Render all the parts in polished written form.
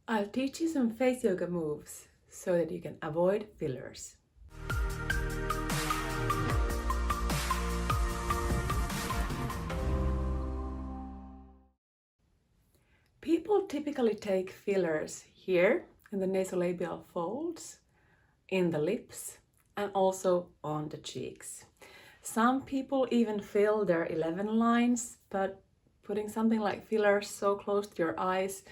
I'll teach you some face yoga moves so that you can avoid fillers. People typically take fillers here in the nasolabial folds, in the lips, and also on the cheeks. Some people even fill their 11 lines, but putting something like fillers so close to your eyes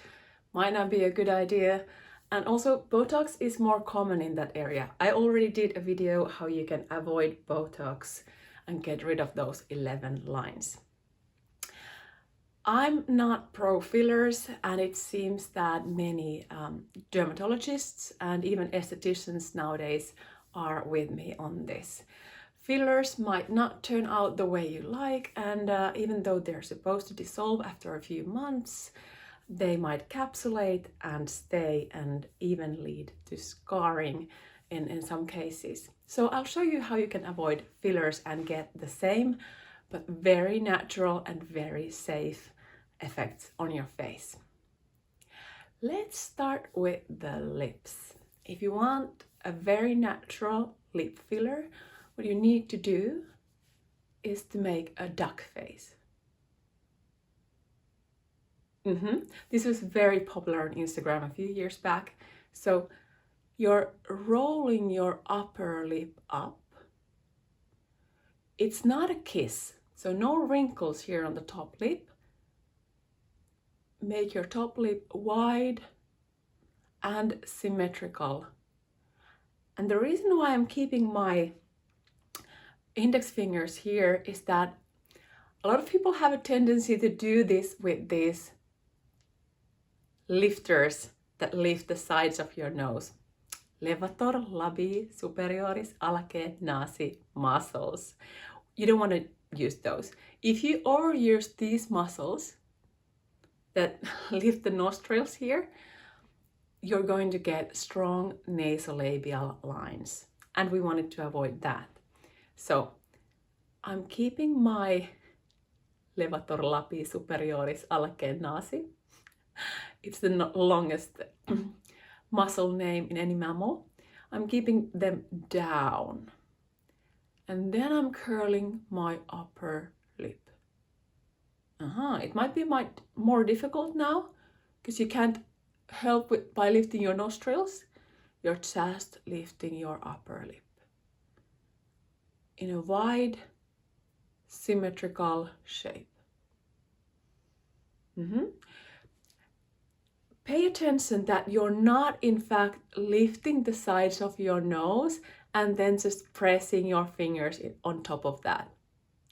might not be a good idea. And also Botox is more common in that area. I already did a video how you can avoid Botox and get rid of those 11 lines. I'm not pro fillers, and it seems that many dermatologists and even estheticians nowadays are with me on this. Fillers might not turn out the way you like, and even though they're supposed to dissolve after a few months, they might capsulate and stay and even lead to scarring in some cases. So I'll show you how you can avoid fillers and get the same but very natural and very safe effects on your face. Let's start with the lips. If you want a very natural lip filler, what you need to do is to make a duck face. This was very popular on Instagram a few years back. So you're rolling your upper lip up. It's not a kiss, so no wrinkles here on the top lip. Make your top lip wide and symmetrical. And the reason why I'm keeping my index fingers here is that a lot of people have a tendency to do this with these lifters that lift the sides of your nose. Levator labii superioris alace nasi muscles. You don't want to use those. If you overuse these muscles that lift the nostrils here, you're going to get strong nasolabial lines, and we wanted to avoid that. So I'm keeping my levator labii superioris alace nasi. It's the longest muscle name in any mammal. I'm keeping them down. And then I'm curling my upper lip. It might be more difficult now because you can't help it by lifting your nostrils. You're just lifting your upper lip in a wide, symmetrical shape. Pay attention that you're not in fact lifting the sides of your nose and then just pressing your fingers on top of that.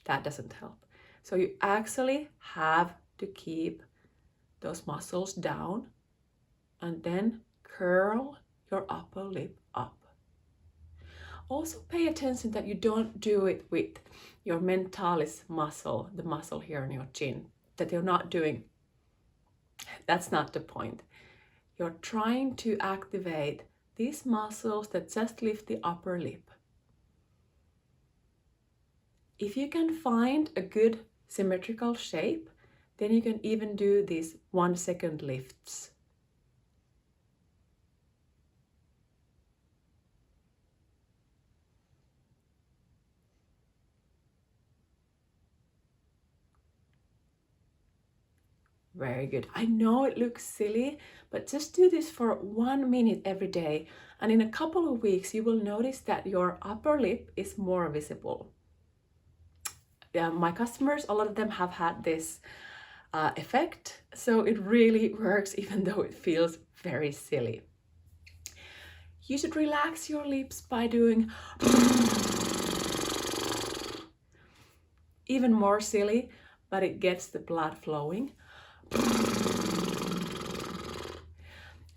That doesn't help. So you actually have to keep those muscles down and then curl your upper lip up. Also pay attention that you don't do it with your mentalis muscle, the muscle here on your chin, that you're not doing. That's not the point. You're trying to activate these muscles that just lift the upper lip. If you can find a good symmetrical shape, then you can even do these 1 second lifts. Very good. I know it looks silly, but just do this for 1 minute every day. And in a couple of weeks, you will notice that your upper lip is more visible. My customers, a lot of them have had this effect. So it really works, even though it feels very silly. You should relax your lips by doing even more silly, but it gets the blood flowing.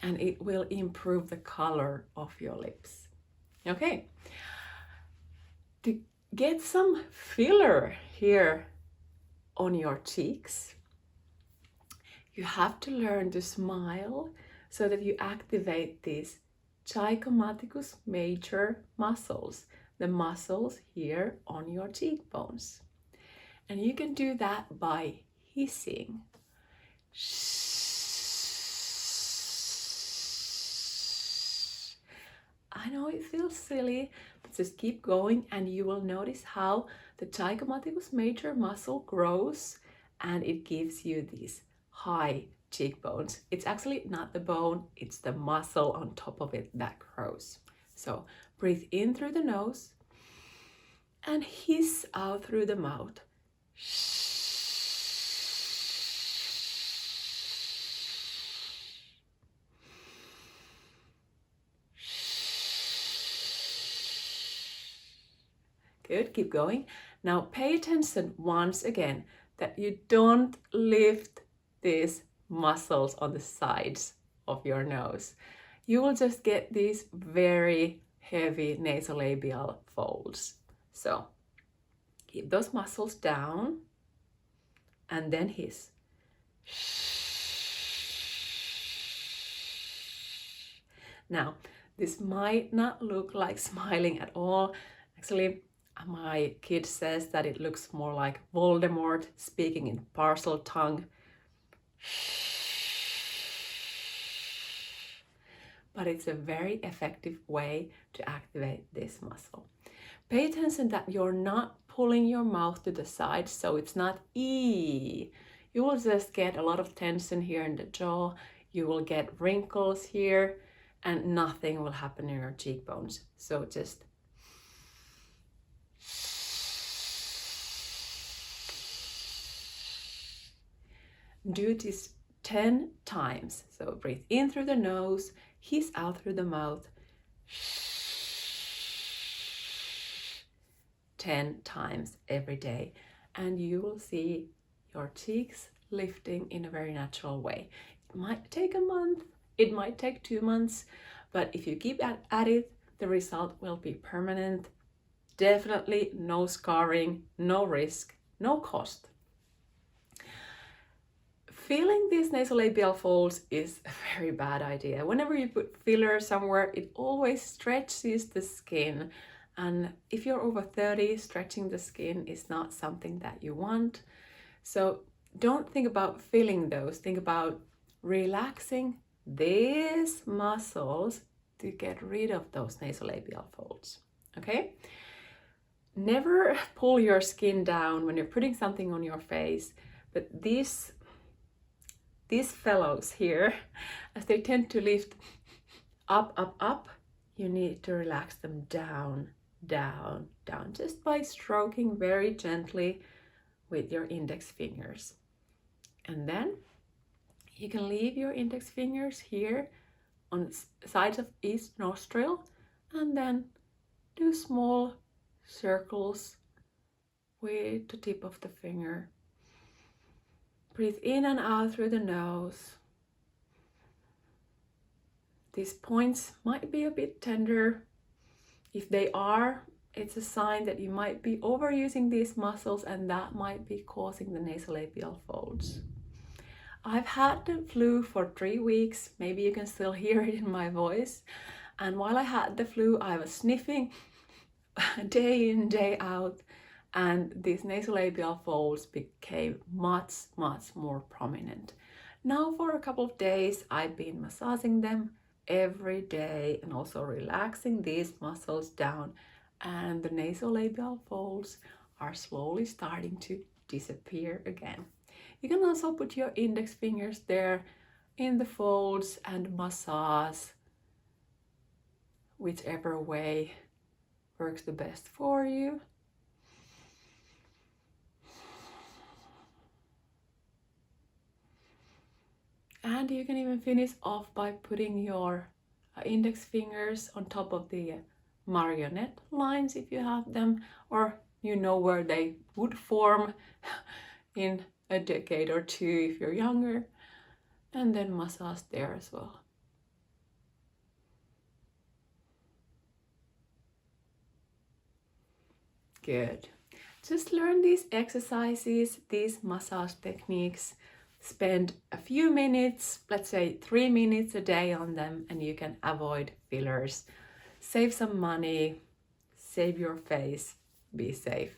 And it will improve the color of your lips. Okay. To get some filler here on your cheeks, you have to learn to smile so that you activate these zygomaticus major muscles, the muscles here on your cheekbones. And you can do that by hissing. I know it feels silly, but just keep going and you will notice how the zygomaticus major muscle grows and it gives you these high cheekbones. It's actually not the bone, it's the muscle on top of it that grows. So breathe in through the nose and hiss out through the mouth. Good, keep going. Now pay attention once again that you don't lift these muscles on the sides of your nose. You will just get these very heavy nasolabial folds. So keep those muscles down and then hiss. Now, this might not look like smiling at all. Actually, my kid says that it looks more like Voldemort speaking in parcel tongue. But it's a very effective way to activate this muscle. Pay attention that you're not pulling your mouth to the side, so it's not E. You will just get a lot of tension here in the jaw. You will get wrinkles here and nothing will happen in your cheekbones. So just do this 10 times. So breathe in through the nose, hiss out through the mouth. 10 times every day, and you will see your cheeks lifting in a very natural way. It might take a month, it might take 2 months, but if you keep at it, the result will be permanent. Definitely no scarring, no risk, no cost. Filling these nasolabial folds is a very bad idea. Whenever you put filler somewhere, it always stretches the skin. And if you're over 30, stretching the skin is not something that you want. So don't think about filling those. Think about relaxing these muscles to get rid of those nasolabial folds. Okay? Never pull your skin down when you're putting something on your face, but these fellows here, as they tend to lift up, up, up, you need to relax them down, down, down, just by stroking very gently with your index fingers. And then you can leave your index fingers here on the sides of each nostril and then do small circles with the tip of the finger. Breathe in and out through the nose. These points might be a bit tender. If they are, it's a sign that you might be overusing these muscles and that might be causing the nasolabial folds. I've had the flu for 3 weeks. Maybe you can still hear it in my voice. And while I had the flu, I was sniffing day in, day out. And these nasolabial folds became much, much more prominent. Now for a couple of days, I've been massaging them every day and also relaxing these muscles down, and the nasolabial folds are slowly starting to disappear again. You can also put your index fingers there in the folds and massage whichever way works the best for you. And you can even finish off by putting your index fingers on top of the marionette lines if you have them, or you know where they would form in a decade or 2 if you're younger, and then massage there as well. Good. Just learn these exercises, these massage techniques. Spend a few minutes, let's say 3 minutes a day on them, and you can avoid fillers. Save some money, save your face, be safe.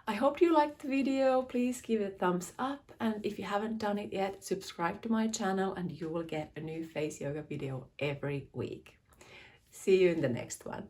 I hope you liked the video. Please give it a thumbs up, and if you haven't done it yet, subscribe to my channel and you will get a new face yoga video every week. See you in the next one.